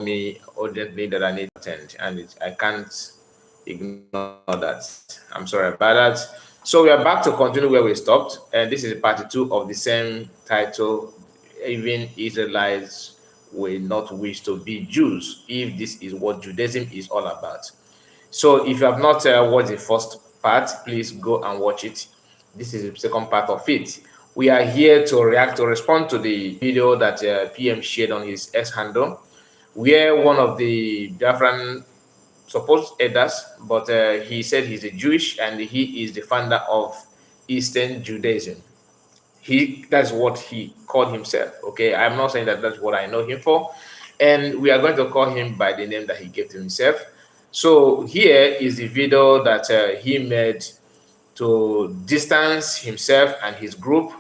me urgently that I need to attend, and I can't ignore that. I'm sorry about that. So we are back to continue where we stopped, and this is part two of the same title. Even Israelites will not wish to be Jews if this is what Judaism is all about. So if you have not watched the first part, please go and watch it. This is the second part of it. We are here to react to respond to the video that PM shared on his X handle, where one of the Biafran supposed elders, but he said he's a Jewish and he is the founder of Eastern Judaism. That's what he called himself. Okay, I'm not saying that that's what I know him for, and we are going to call him by the name that he gave to himself. So here is the video that he made to distance himself and his group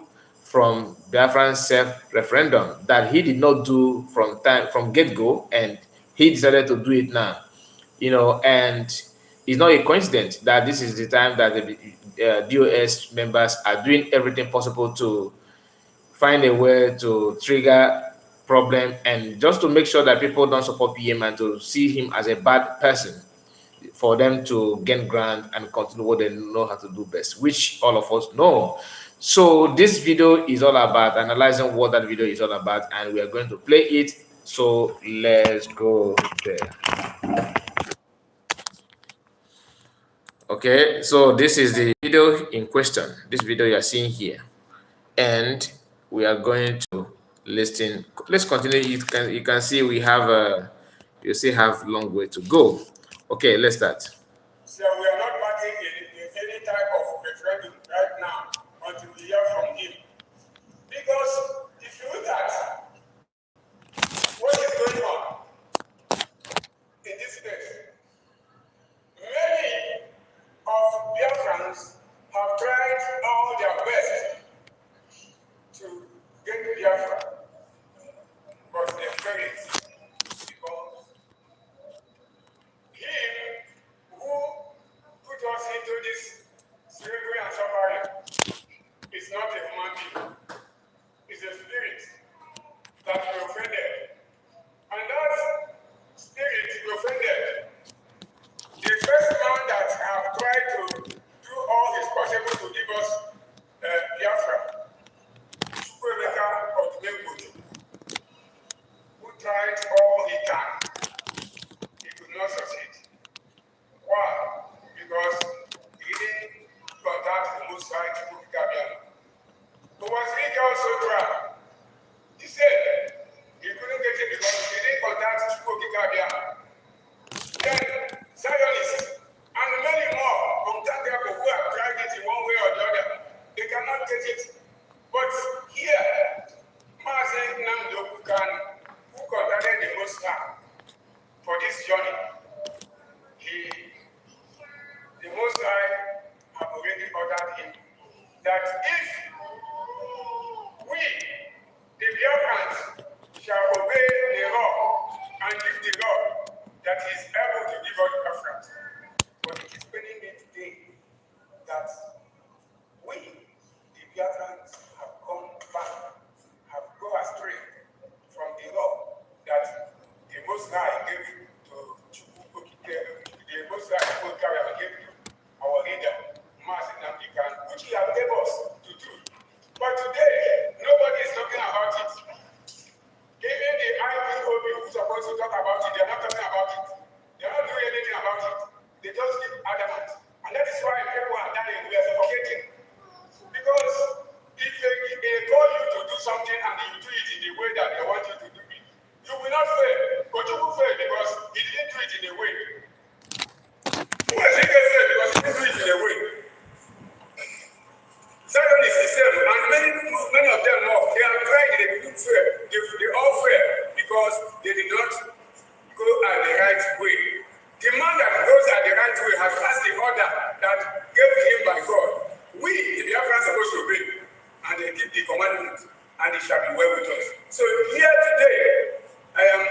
from Biafran self-referendum that he did not do from get-go, and he decided to do it now. And it's not a coincidence that this is the time that the DOS members are doing everything possible to find a way to trigger problem and just to make sure that people don't support PM and to see him as a bad person for them to gain ground and continue what they know how to do best, which all of us know. So this video is all about analyzing what that video is all about, and we are going to play it. So let's go there. Okay, so this is the video in question. This video you are seeing here, and we are going to listen. Let's continue. You can see we have you still have long way to go. Okay, let's start. So we are not backing any type of referendum right now until we hear from him. Because if you look at what is going on in this space, many of Biafrans have tried all their best to get Biafra, but they failed. Because him who put us into this slavery and suffering is not a human being. It's a spirit that we offended. And that spirit we offended. The first man that have tried to do all his possible to give us Biafra, Chukwuemeka Odumegwu, who tried all he can. He could not succeed. Why? Because he didn't contact the Most High Chukwuemeka. Who was really also tried. He said he couldn't get it because he didn't contact Chukwuemeka. Then Zionists and many more from that people who have tried it in one way or the other, they cannot get it. But here, Mazen Namdokukan, who contacted the Most High for this journey, the Most High have already ordered him that if we, the Biafrans, shall obey the law and give the law that is able to give us Biafrans. But it is paining me today that we, the Biafrans, have gone back, have gone astray from the law that the Most High gave to the Most High gave to our leader, Mazi Namdikan, which he has gave us to do. But today, nobody is talking about it. Even the IPOB who's supposed to talk about it, they're not talking about it. They're not doing anything about it. They just keep adamant. And that is why people are dying. We are suffocating. Because if they call you to do something and you do it in the way that they want you to do it, you will not fail. But you will fail because he didn't do it in a way. Why did they fail? Because he didn't do it in a way. Zionists is the same, and many of them know. They have tried, they didn't fail. They all fail because they did not go at the right way. The man that goes at the right way has passed the order that gave him by God. We, the Biafrans, are supposed to obey, and they keep the commandment, and it shall be well with us. So here today, I am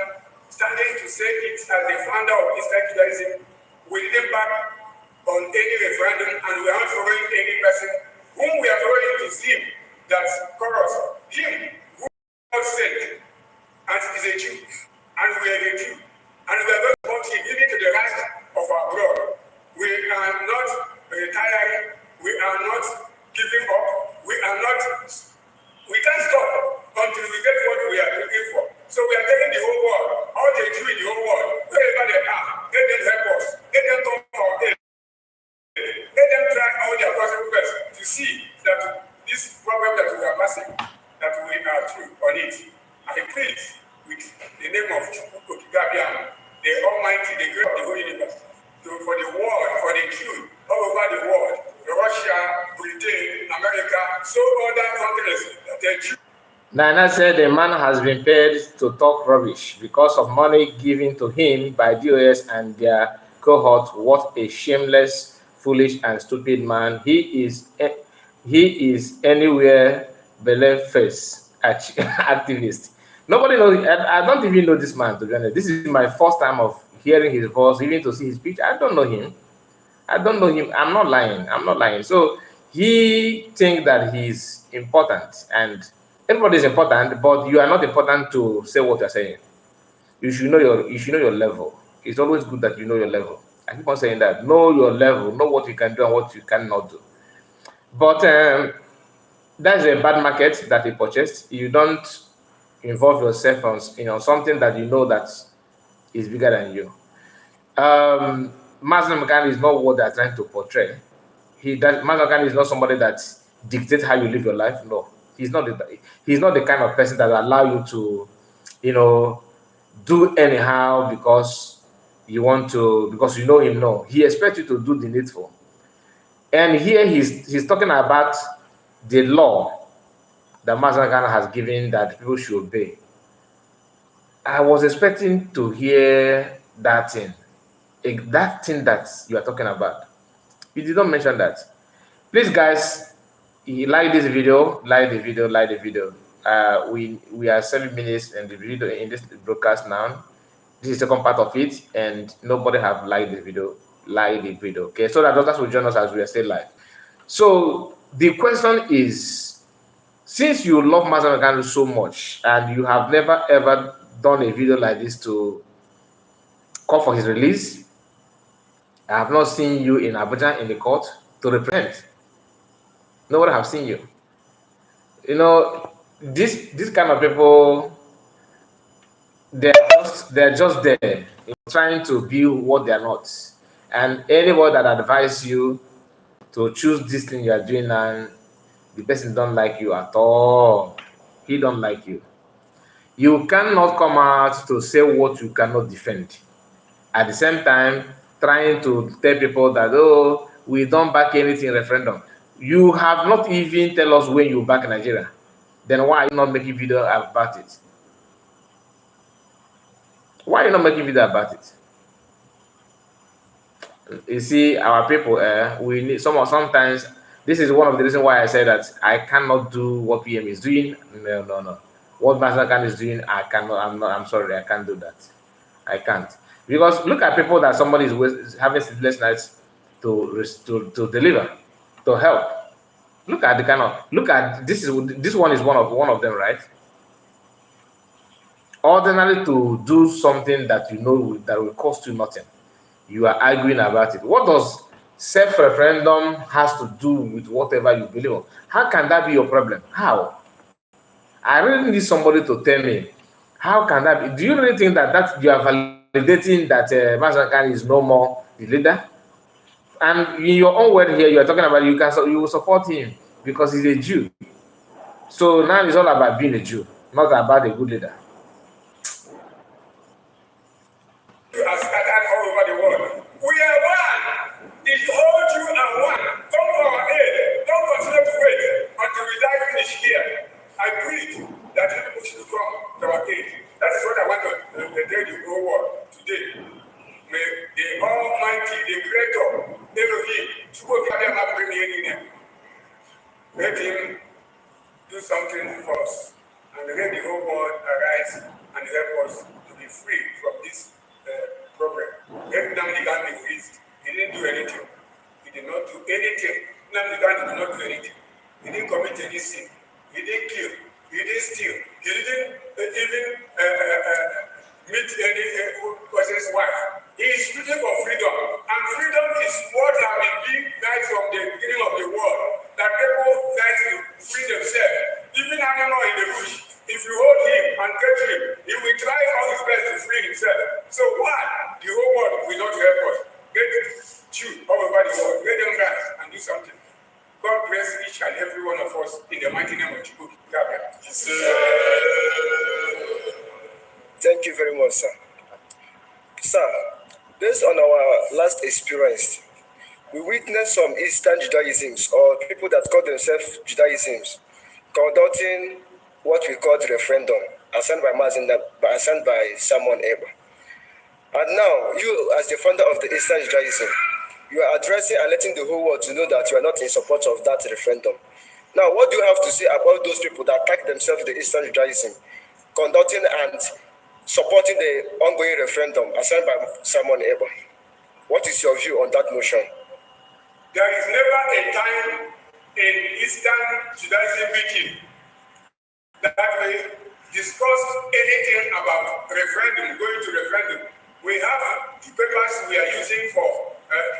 standing to say it as the founder of Eastern Judaism. We didn't back on any referendum, and we are not following any person whom we are following to see that chorus, him who God sent and is a Jew, and we are the Jew, and we are going to support him even to the rest of our blood. We are not retiring, we are not giving up, we can't stop until we get what we are looking for. So we are telling the whole world, all the Jews in the whole world, wherever they are, let them help us, let them come for our aid. Let them try all their possible best to see that this problem that we are passing, that we are through on it. I plead with the name of Gabiam, the Almighty, the Great of the whole universe, for the world, for the Jews all over the world, Russia, Britain, America, so other countries that are Jews. Nana said the man has been paid to talk rubbish because of money given to him by DOS and their cohort. What a shameless, foolish, and stupid man. He is anywhere belay face activist. Nobody knows. I don't even know this man, to be honest. This is my first time of hearing his voice, even to see his picture. I don't know him. I'm not lying. I'm not lying. So he thinks that he's important, and everybody is important, but you are not important to say what you're saying. You should know your level. It's always good that you know your level. I keep on saying that. Know your level, know what you can do and what you cannot do. But that's a bad market that he purchased. You don't involve yourself on something that you know that is bigger than you. Muslim Khan is not what they're trying to portray. Muslim Khan is not somebody that dictates how you live your life. No, he's not the kind of person that will allow you to, you know, do anyhow because you want to, because you know him. No, he expects you to do the needful. And here he's talking about the law that Muslim Khan has given that people should obey. I was expecting to hear that thing, that thing that you are talking about. You did not mention that. Please, guys, like this video, like the video, like the video. We are 7 minutes in the video in this broadcast now. This is the second part of it, and nobody have liked the video. Like the video, okay? So that others will join us as we are still live. So the question is, since you love Master Mechanic so much, and you have never ever done a video like this to call for his release, I have not seen you in Abuja in the court to represent. Nobody have seen you. You know, this kind of people, they're just there, trying to be what they're not. And anybody that advise you to choose this thing you are doing, and the person don't like you at all, he don't like you. You cannot come out to say what you cannot defend. At the same time, trying to tell people that, oh, we don't back anything referendum. You have not even tell us when you back Nigeria. Then why are you not making video about it? Why are you not making video about it? You see, our people, we need sometimes. This is one of the reasons why I say that I cannot do what PM is doing. No, no, no. What Master Khan is doing, I cannot. I'm sorry, I can't do that. I can't, because look at people that somebody is having sleepless nights to deliver, to help. Look at this one is one of them, right? Ordinarily, to do something that you know that will cost you nothing, you are arguing about it. What does self-referendum has to do with whatever you believe on? How can that be your problem? How? I really need somebody to tell me, how can that be? Do you really think that you are validating that Master Khan is no more the leader? And in your own word here, you are talking about you will support him because he's a Jew. So now it's all about being a Jew, not about a good leader. You are scattered all over the world. We are one. The whole Jew are one. Come for our aid. Don't continue to wait until we die finish here. I plead that you people should come to our aid. That is what I want to tell the whole world today. May the Almighty, the Creator, Elohim, let him do something for us, and let the whole world arise and help us to be free from this problem. Let Nnamdi Kanu be released. He didn't do anything. He did not do anything. Nnamdi Kanu did not do anything. He didn't commit any sin. He didn't kill. He didn't steal. He didn't even meet He is speaking for freedom. And freedom is what has been given right from the beginning of the world. That people like to free themselves. Even animal in the bush, if you hold him and catch him, he will try all his best to free himself. So why? The whole world will not help us. Let them chew all over the world. Let them rise and do something. God bless each and every one of us in the mighty name of Jesus. Thank you very much, sir. Sir, based on our last experience, we witnessed some Eastern Judaisms or people that call themselves Judaisms conducting what we call the referendum, assigned by Simon Eber. And now, you as the founder of the Eastern Judaism, you are addressing and letting the whole world to know that you are not in support of that referendum. Now, what do you have to say about those people that tag themselves the Eastern Judaism, conducting and supporting the ongoing referendum assigned by Simon Eber? What is your view on that motion? There is never a time in Eastern Judaism meeting that we discuss anything about referendum, going to referendum. We have the papers we are using for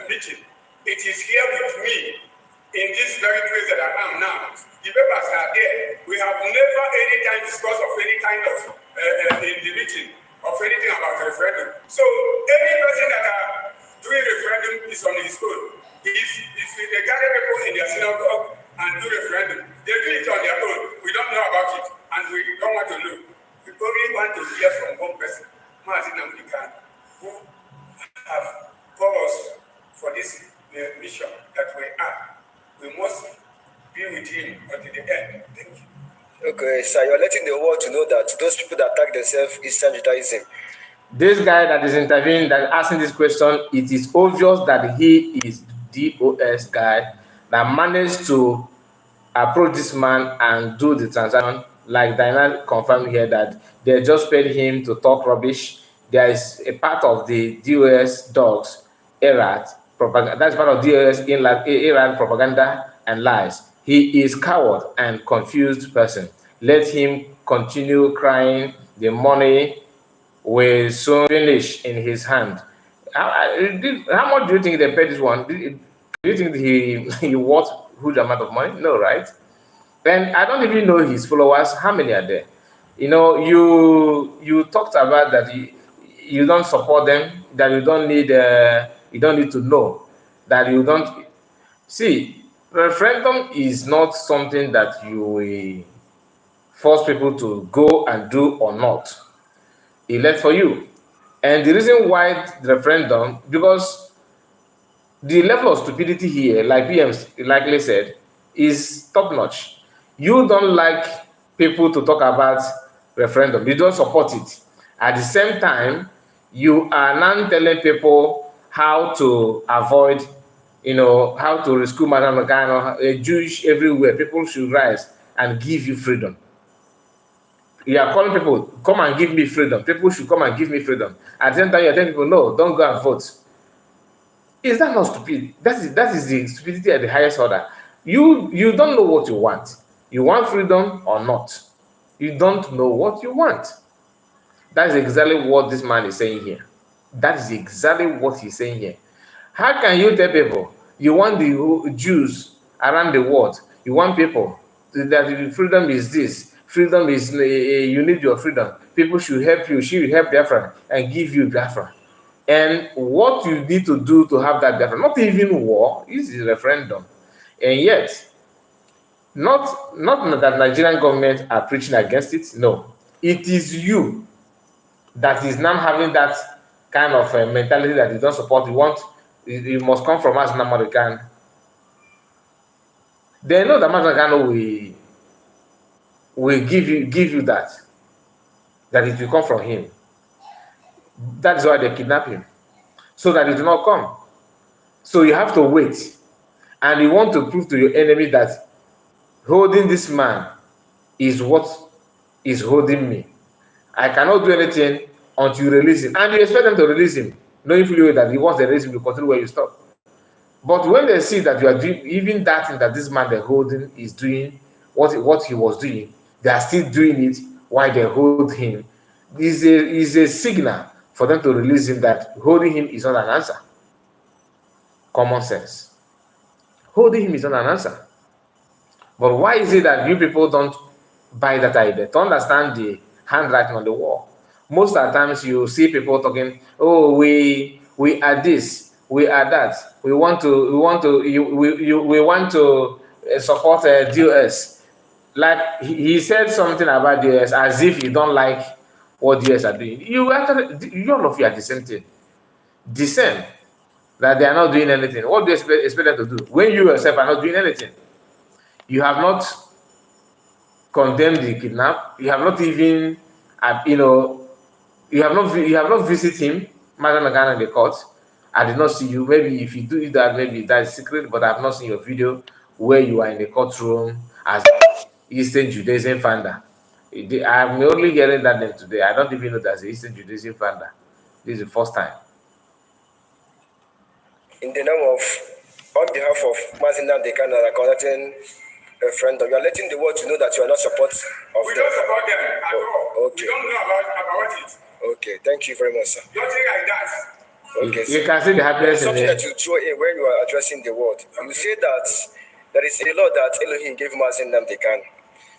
meeting. It is here with me in this very place that I am now. The papers are there. We have never any time discussed of any kind of in the meeting of anything about referendum. So any person that are doing referendum is on his own. If they gather people in their synagogue and do referendum, they do it on their own. We don't know about it, and we don't want to know. We only want to hear from one person, Martin American, who have called us for this mission that we are. We must be with him until the end. Thank you. Okay, so you're letting the world to know that those people that tag themselves Eastern Judaism. This guy that is interviewing, that asking this question, it is obvious that he is DOS guy that managed to approach this man and do the transaction. Like Diana confirmed here that they just paid him to talk rubbish. There is a part of the DOS dogs, Erat, propaganda. That's part of DOS in like Erat propaganda and lies. He is coward and confused person. Let him continue crying. The money will soon finish in his hand. How much do you think they paid this one? Do you think he worth huge amount of money? No, right? And I don't even know his followers. How many are there? You know, you talked about that you don't support them, that you don't need to know, that you don't see. Referendum is not something that you will force people to go and do or not. Elect for you. And the reason why the referendum, because the level of stupidity here, like PM likely said, is top notch. You don't like people to talk about referendum, you don't support it. At the same time, you are now telling people how to avoid, how to rescue Madam Magano, a Jewish everywhere. People should rise and give you freedom. You are calling people, come and give me freedom. People should come and give me freedom. At the same time, you're telling people, no, don't go and vote. Is that not stupid? That is the stupidity at the highest order. You don't know what you want. You want freedom or not? You don't know what you want. That is exactly what this man is saying here. That is exactly what he's saying here. How can you tell people you want the Jews around the world? You want people that freedom is this. Freedom is you need your freedom. People should help you. She will help Biafra and give you Biafra. And what you need to do to have that Biafra, not even war, is a referendum. And yet, not that Nigerian government are preaching against it. No, it is you that is now having that kind of mentality that you don't support. You want, you must come from us, American. They know that American will give you that it will come from him. That is why they kidnap him, so that it will not come. So you have to wait, and you want to prove to your enemy that holding this man is what is holding me. I cannot do anything until you release him, and you expect them to release him, knowing fully well that once they release him, you continue where you stop. But when they see that you are doing even that thing that this man they're holding is doing, what he was doing, they are still doing it while they hold him. Is a signal for them to release him, that holding him is not an answer. Common sense. Holding him is not an answer. But why is it that you people don't buy that idea to understand the handwriting on the wall? Most of the times you see people talking, "Oh, we are this, we are that. We want to support DOS." Like he said something about DOS as if you don't like what DOS are doing. You all of you are the same thing, the same, that they are not doing anything. What do you expect them to do when you yourself are not doing anything? You have not condemned the kidnap. You have not even, you know, you have not visited him, Madam Nagana, in the court. I did not see you. Maybe if you do that, maybe that's secret. But I have not seen your video where you are in the courtroom as Eastern Judaism founder. I'm only hearing that name today. I don't even know that's the Eastern Judaism founder. This is the first time. In the name of, on behalf of Mazinam Dekan and conducting referendum, you are letting the world to know that you are not support of We them. don't support them at all. Okay. We don't know about it. Okay, thank you very much, sir. Nothing like that. Okay, You can see the happiness in something it. that you throw in when you are addressing the world. You say that there is a law that Elohim gave Mazinam Dekan.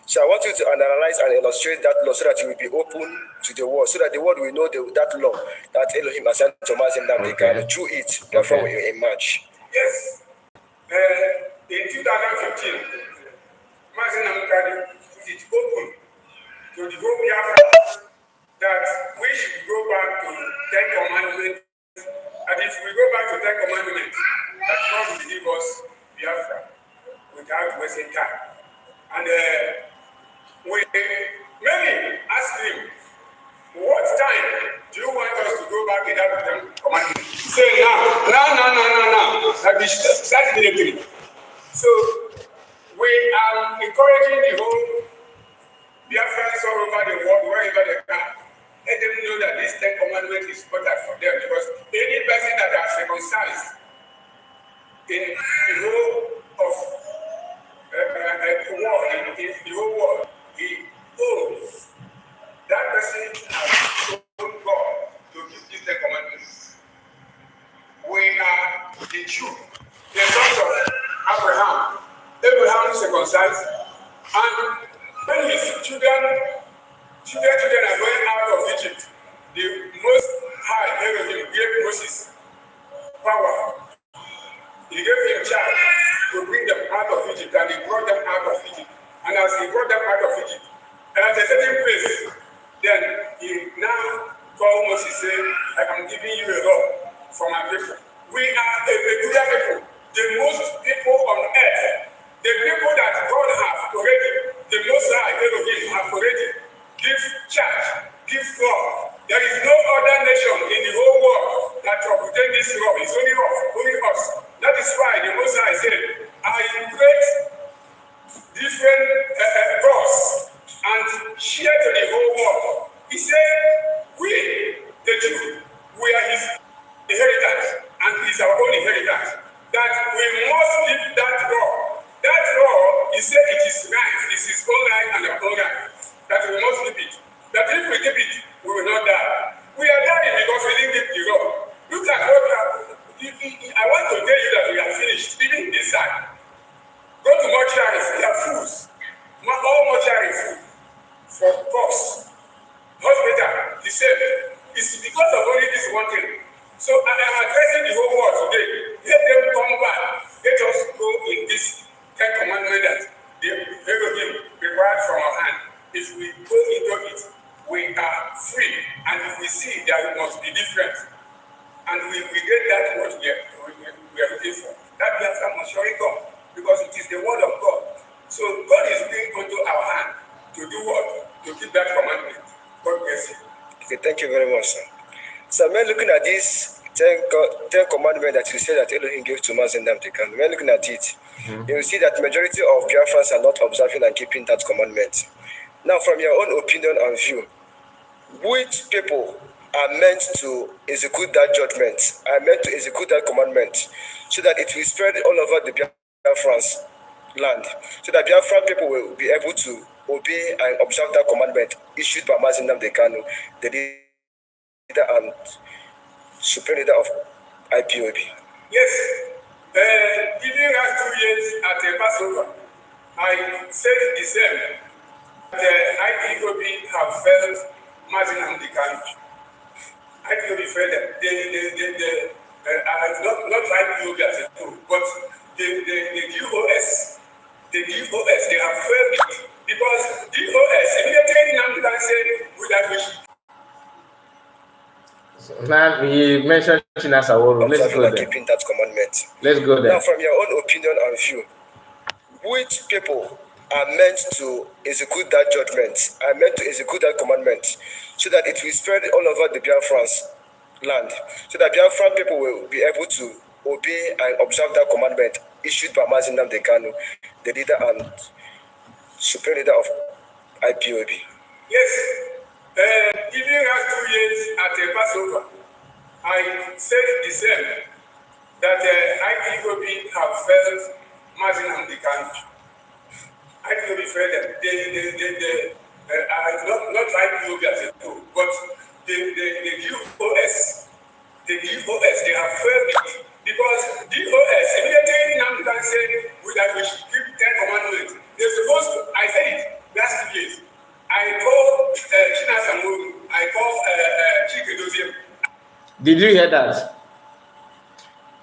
So I want you to analyze and illustrate that law so that you will be open to the world, so that the world will know that law that Elohim has sent to Mazinam Dekan. Through it, therefore, we emerge. Yes. In 2015, Mazin Namukadi put it open to the whole Biafra that we should go back to Ten Commandments. And if we go back to Ten Commandments, that God will give us Biafra without wasting time. And many asked him, what time do you want us to go back without Ten Commandments? He said, no. That is military. So we are encouraging the whole Biafrans all over the world, wherever they can. Let them know that this Ten Commandment is important for them, because any person that has circumcised in the whole of the world, in the whole world, he owns that person has shown God to give this Ten Commandments. We are the Jew, the sons of Abraham. Abraham circumcised, and when his children are going out of Egypt, the Most High Elohim gave Moses power. He gave him charge to bring them out of Egypt, and he brought them out of Egypt. And as he brought them out of Egypt, and at a certain place, then he now called Moses, saying, I am giving you a law for my people. We are a peculiar people, the most people on earth, the people that God has already, the Most High Elohim have already give charge, give law. There is no other nation in the whole world that obtain this law. It's only us. That is why the Most High said, I create different gods and share to the whole world. He said, we, the Jew, we are his inheritance, and it is our own inheritance. That we must keep that law. That law, he said it is right, it is his own right and our own right. That we must keep it. That if we keep it, we will not die. We are dying because we didn't keep the law. Look at what we have. I want to tell you that we are finished, even this side. Go to mortuaries, they have foods. All mortuary food for cops. Hospital, the same. It's because of only this one thing. So I am addressing the whole world today. Let them come back. Let us go in this Ten Commandment that the Elohim required from our hand. If we go into it, we are free, and we see that we must be different. And we get that what we are looking for. That Biafra must surely come, because it is the word of God. So God is bringing onto our hand to do what? To keep that commandment. God bless you. Okay, thank you very much, sir. So when looking at this Ten Commandment that you said that Elohim gave to Mazinam Dekan, when looking at it, you will see that the majority of Biafrans are not observing and keeping that commandment. Now, from your own opinion and view, which people are meant to execute that judgment, are meant to execute that commandment, so that it will spread all over the Biafrans land, so that Biafran people will be able to obey and observe that commandment issued by Mazinam Dekano, the and supreme leader of IPOB. Yes, giving us 2 years at a Passover, I said the same. The IPOB have failed Martin and the country. IPOB failed them. Not IPOB as a group, but the DOS, they have failed it because DOS immediately now can say that we should. Now he mentioned Chinasa Woro. Let's Observing go and there. keeping that commandment. Let's go there. Now, from your own opinion and view, which people are meant to execute that judgment, are meant to execute that commandment, so that it will spread all over the Biafran's land, so that Biafran people will be able to obey and observe that commandment issued by Mazi Nnamdi Kanu, the leader and supreme leader of IPOB. Yes, giving us 2 years at a Passover, I said the same, that IPOB have failed Mazi Nnamdi Kanu. IPOB failed them. Not IPOB as a group, but the DOS, they have failed it because DOS immediately now can say that we should keep 10 commandments. They're supposed to, I said it last 2 years. I called Chinasa Woro, I called Chike Doziem. Did you hear that?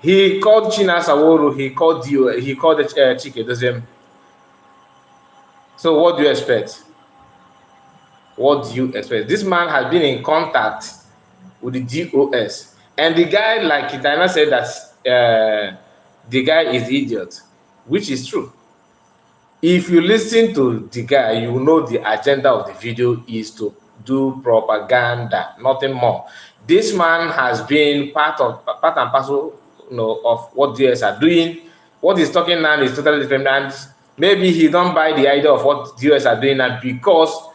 He called Chinasa Woro, he called Chike Doziem. So what do you expect? What do you expect? This man has been in contact with the DOS. And the guy, like Kitana said, that the guy is idiot, which is true. If you listen to the guy, you know the agenda of the video is to do propaganda, nothing more. This man has been part and parcel, of what DS are doing. What he's talking now is totally different, and maybe he don't buy the idea of what DS are doing now because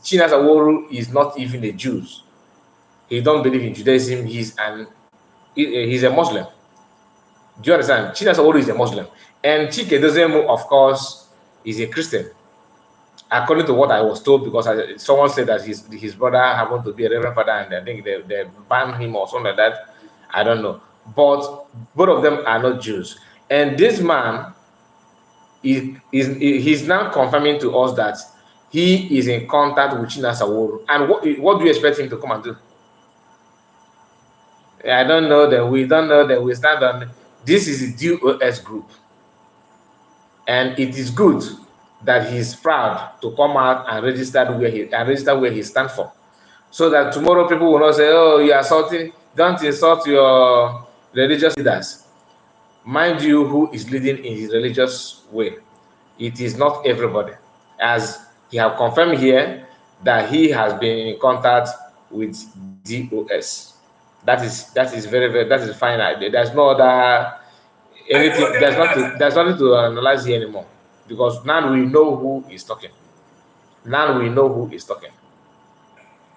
Chinasa Woro is not even a Jew. He don't believe in Judaism. He's a Muslim. Do you understand? Chinasa Woro is a Muslim, and Chike Doziem, of course, is a Christian, according to what I was told, because someone said that his brother happened to be a reverend father, and I think they banned him or something like that. I don't know. But both of them are not Jews. And this man he's now confirming to us that he is in contact with Chinasa Woro. And what do you expect him to come and do? I don't know that we don't know that we stand on. This is the DOS group. And it is good that he's proud to come out and register where he stands for, so that tomorrow people will not say, "Oh, you are assaulting." Don't insult your religious leaders. Mind you, who is leading in his religious way? It is not everybody, as he have confirmed here that he has been in contact with DOS. That is very fine. There's no other anything. There's nothing to analyze here anymore, because now we know who is talking. Now we know who is talking.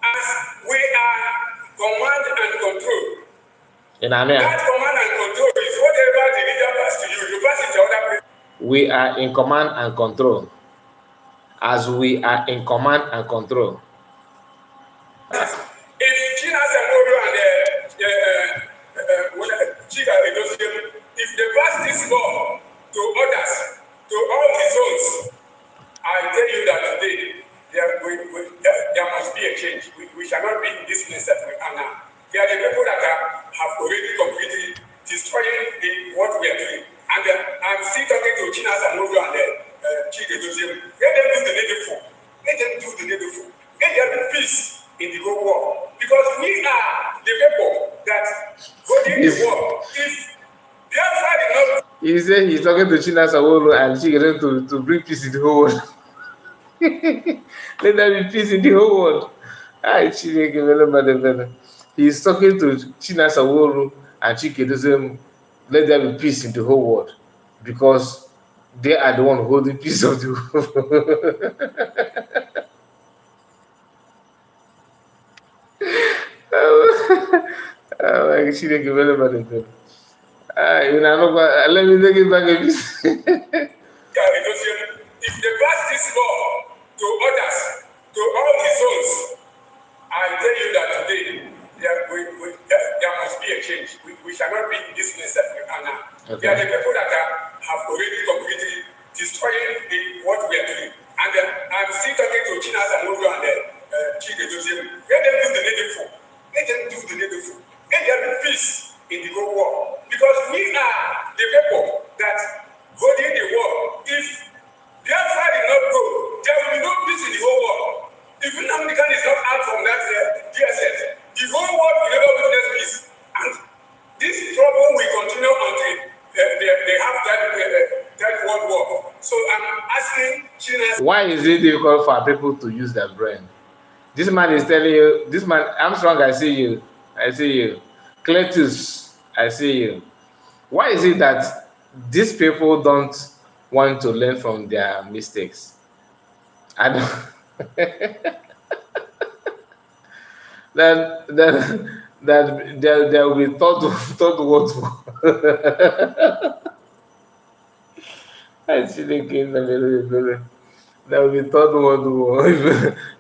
As we are command and control. In Amen. That command and control is whatever the leader pass to you, you pass it to other people. We are in command and control. As we are in command and control. If Chinasa Woro and Chika Doziem, if they pass this law to others, to all the zones, I tell you that today there must be a change. We shall not be in this place that we are now. There are the people that have already completely destroyed what we are doing. And I'm still talking to Chinasa Woro and Chika Doziem. Let them do the needful. Let them do the needful. Let there be peace in the whole world. Because we are the people that holding the world. If Biafra did not. He said he's talking to Chinasa Woro and Chike to bring peace in the whole world. Let there be peace in the whole world. He's talking to Chinasa Woro and Chike Doziem. Let there be peace in the whole world, because they are the one holding peace of the world. Let me take it back a bit. If they pass this law to others, to all the zones, I tell you that today there must be a change. We shall not be in this place that we are now. Okay. There are the people that have already completely destroyed what we are doing. And I'm still talking to Chinas and Mogo and Chike Joseph. Let them do the needful. Let them do the needful. Let there be peace in the whole world. Because we are the people that holding the world. If Biafra did not go, there will be no peace in the whole world. If Nnamdi is not out from that DSS, the whole world will never witness peace. And this trouble will continue until they have that world war. So I'm asking Chinas. Why is it difficult for people to use their brain? This man is telling you, this man, Armstrong, I see you. I see you. Cletus, I see you. Why is it that these people don't want to learn from their mistakes? I don't. that there will be thought what I see the king of the there will be third world war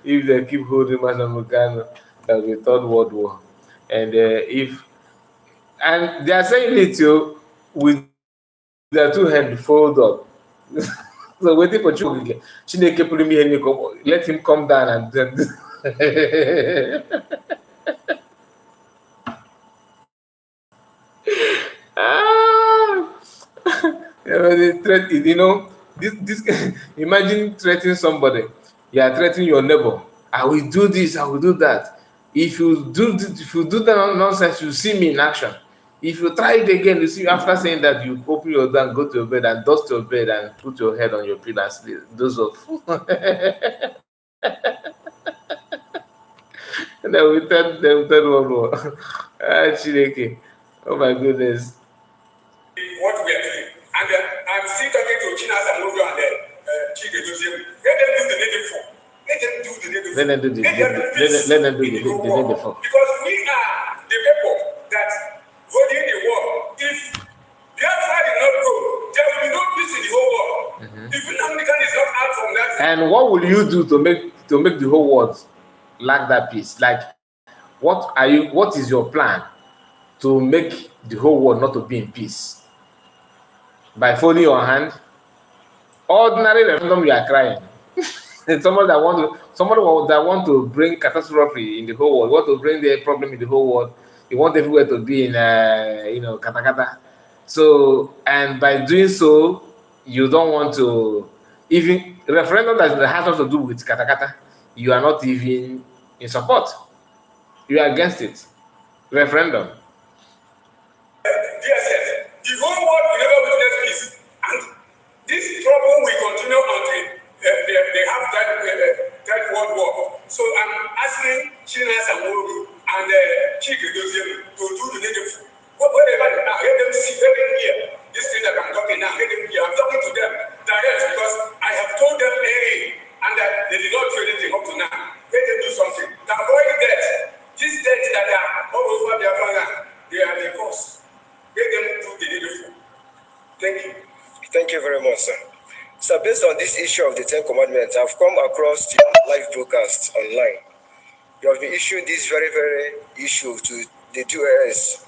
if they keep holding Massamucano. There will be third world war, and and they are saying it with their two hands fold up. So waiting for Chineke put me in, let him come down and then. This imagine threatening somebody. You are threatening your neighbor. I will do this, I will do that. If you do that nonsense, you see me in action. If you try it again, you see after saying that, you open your door and go to your bed and dust your bed and put your head on your pillow and sleep. Those of and then we tell world war. Chineke. Oh my goodness. What we are doing. And I'm still talking to Chinas and Mogo and Chike Joseph. Let them do the needful. Let them do the needful. Let them do the needful. Because we are the people that holding the world. If Biafra did not go, there will be no peace in the whole world. If Nnamdi is not out from that. And what will you do to make the whole world lack that peace? Like, what is your plan to make the whole world not to be in peace? By folding your hand? Ordinary referendum, you are crying. Somebody that want to bring catastrophe in the whole world, want to bring the problem in the whole world. You want everywhere to be in katakata. So, and by doing so, you don't want to even referendum that has nothing to do with katakata. You are not even in support. You are against it. Referendum. The whole world will never witness peace. And this trouble will continue until they have that world war. So I'm asking Chinas and Moru and Chike Joseph to do the needful. Whatever they are, let them see, let them hear. This thing that I'm talking now, let them hear. I'm talking to them direct because I have told them and that they did not do anything up to now. Let them do something to avoid death. These deaths that are all over their father, they are the cause. Let them do the needful. Thank you. Thank you very much, sir. So based on this issue of the Ten Commandments, I've come across the live broadcast online. You have been issuing this very, very issue to the US,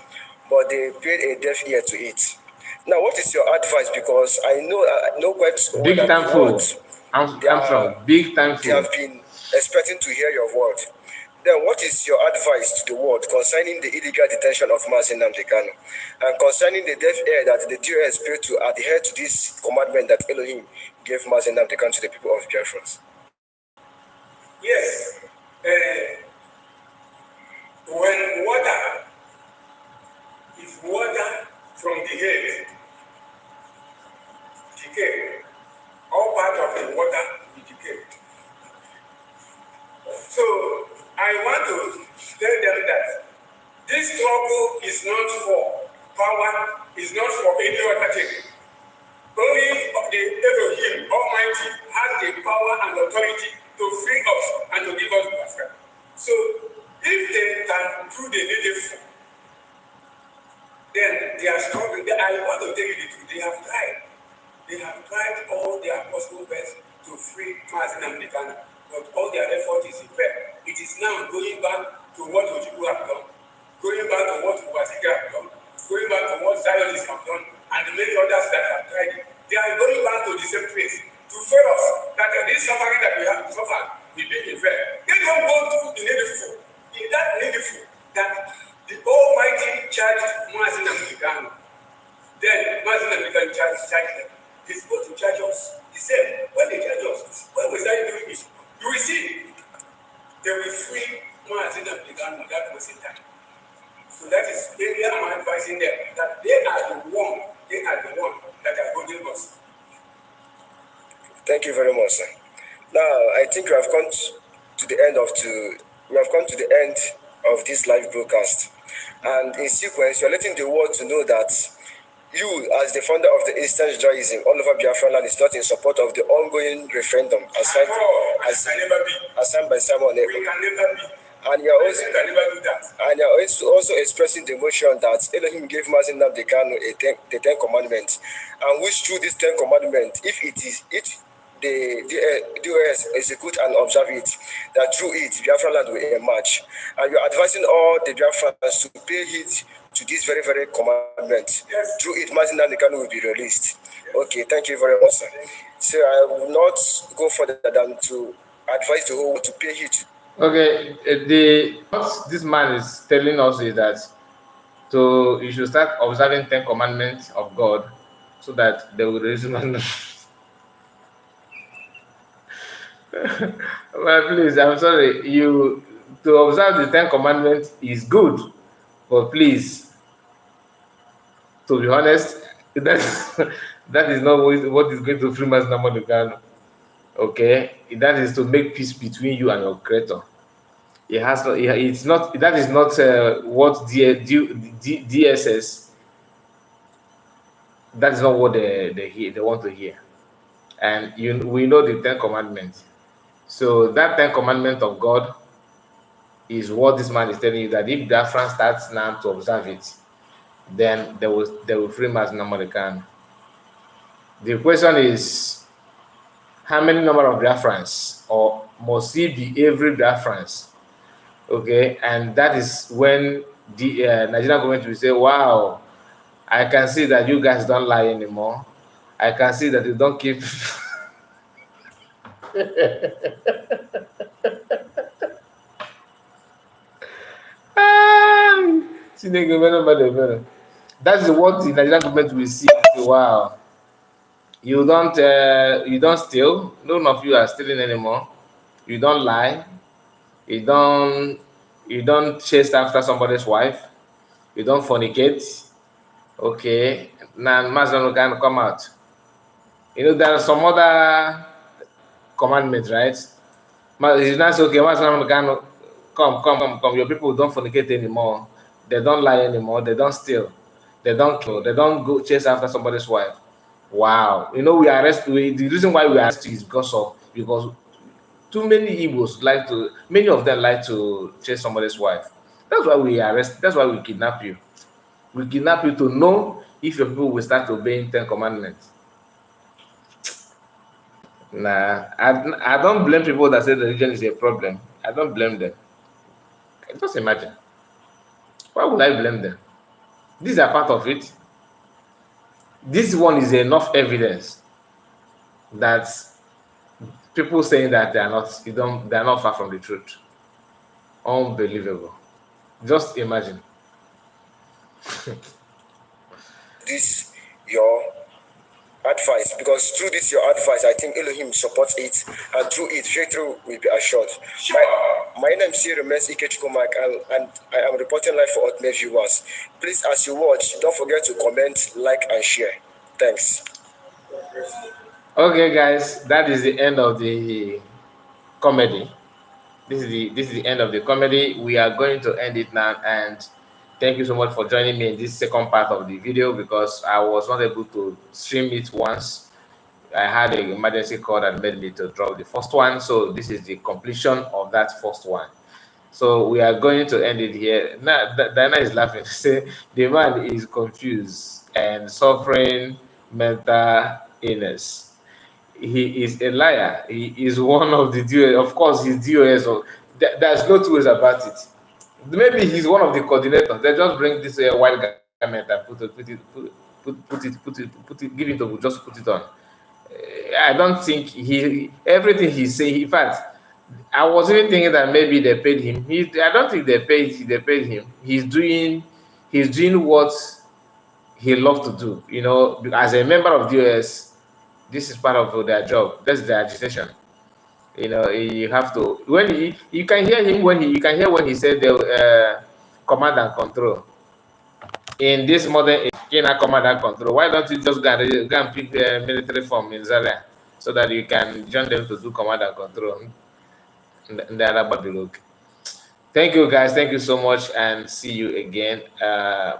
but they paid a deaf ear to it. Now, what is your advice? Because I know quite well big that time the fool. word, I'm from big time they fool. have been expecting to hear your word. Then what is your advice to the world concerning the illegal detention of Mazi Nnamdi Kanu and concerning the deaf ear that the DOS paid to adhere to this commandment that Elohim gave Mazi Nnamdi Kanu to the people of Biafra? Yes. When water from the head decay, all part of the water will decay. So I want to tell them that this struggle is not for power, is not for any other thing. Only the Elohim Almighty has the power and authority to free us and to give us Biafra. So if they can do the needful, then they are struggling. I want to tell you the truth. They have tried. They have tried all their possible best to free Mazi Nnamdi Kanu, but all their effort is in vain. It is now going back to what Ojukwu have done. going back to what Wazika have done, going back to what Zionists have done, and the many others that have tried it. They are going back to the same place to show us that this suffering that we have to suffer will be in vain. They don't go to the needful. In that needful, that the Almighty charged Mazin and Mikano. Then Mazin and Mikano charged them. They're supposed to charge us. The same. When they charge us, when we start doing this, you will see they will free Mazin and Mikano that was in time. So that is maybe I'm advising them that they are the one that are holding us. Thank you very much, sir. Now I think we have come to the end of this live broadcast, and in sequence, you're letting the world to know that you, as the founder of the Eastern Judaism all over Biafra land, is not in support of the ongoing referendum assigned by Simon. We can never be. And you're also expressing the emotion that Elohim gave Mazin Nnamdi Kanu the Ten Commandments, and which through this Ten Commandments, if the DOS execute and observe it, that through it Biafra land will emerge. And you're advising all the Biafrans to pay heed to this very, very commandment. Yes. Through it, Mazin Nnamdi Kanu will be released. Okay, thank you very much, sir. So I will not go further than to advise the whole world to pay heed to. Okay, what this man is telling us is that you should start observing 10 commandments of God so that they will resume. Well, please, I'm sorry. To observe the 10 commandments is good, but please, to be honest, that is not what is going to free Mazin Nnamdi Kanu. Okay, that is to make peace between you and your creator. It's not. That is not what DSS. That is not what they want to hear. And we know the 10 Commandments. So that 10 Commandment of God is what this man is telling you, that if Biafran starts now to observe it, then they will free Mazin Nnamdi Kanu. The question is, how many number of Biafrans, or must it be every Biafrans? Okay, and that is when the Nigerian government will say, wow, I can see that you guys don't lie anymore. I can see that you don't keep... That's what the Nigerian government will see. Wow, you don't steal. None of you are stealing anymore. You don't lie. You don't chase after somebody's wife. You don't fornicate. Okay, now Mazin can come out. There are some other commandments, right? It's not okay. Mazin can come. Your people don't fornicate anymore. They don't lie anymore. They don't steal. They don't kill. They don't go chase after somebody's wife. Wow. We arrest. The reason why we arrest you is because too many Igbos many of them like to chase somebody's wife. That's why we arrest. That's why we kidnap you. We kidnap you to know if your people will start obeying 10 Commandments. Nah, I don't blame people that say the religion is a problem. I don't blame them. Just imagine. Why would I blame them? These are part of it. This one is enough evidence that people saying that they are not far from the truth. Unbelievable. Just imagine. This your advice, because through this your advice, I think Elohim supports it, and through it victory will be assured. My name still remains Ikechukwu, and I am reporting live for Ultimate viewers. Please, as you watch, don't forget to comment, like, and share. Thanks. Okay, guys, that is the end of the comedy. This is the end of the comedy. We are going to end it now, and thank you so much for joining me in this second part of the video, because I was not able to stream it once. I had an emergency call that made me to drop the first one, so this is the completion of that first one. So we are going to end it here. Now, Diana is laughing. Say the man is confused and suffering mental illness. He is a liar. He is one of the DOS. Of course, he's DOS. There's no two ways about it. Maybe he's one of the coordinators. They just bring this white garment and give it to just put it on. I don't think everything he's saying. In fact, I was even thinking that maybe they paid him. I don't think they paid him. He's doing what he loves to do. As a member of the US, this is part of their job. That's their agitation. You have to you can hear him when he said the command and control in this modern age. Command and control. Why don't you just go and pick the military form in Zaria so that you can join them to do command and control in the other Babylon? Thank you, guys. Thank you so much, and see you again.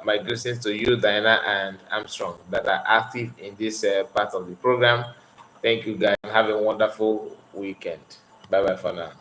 My greetings to you, Diana and Armstrong, that are active in this part of the program. Thank you, guys. Have a wonderful weekend. Bye bye for now.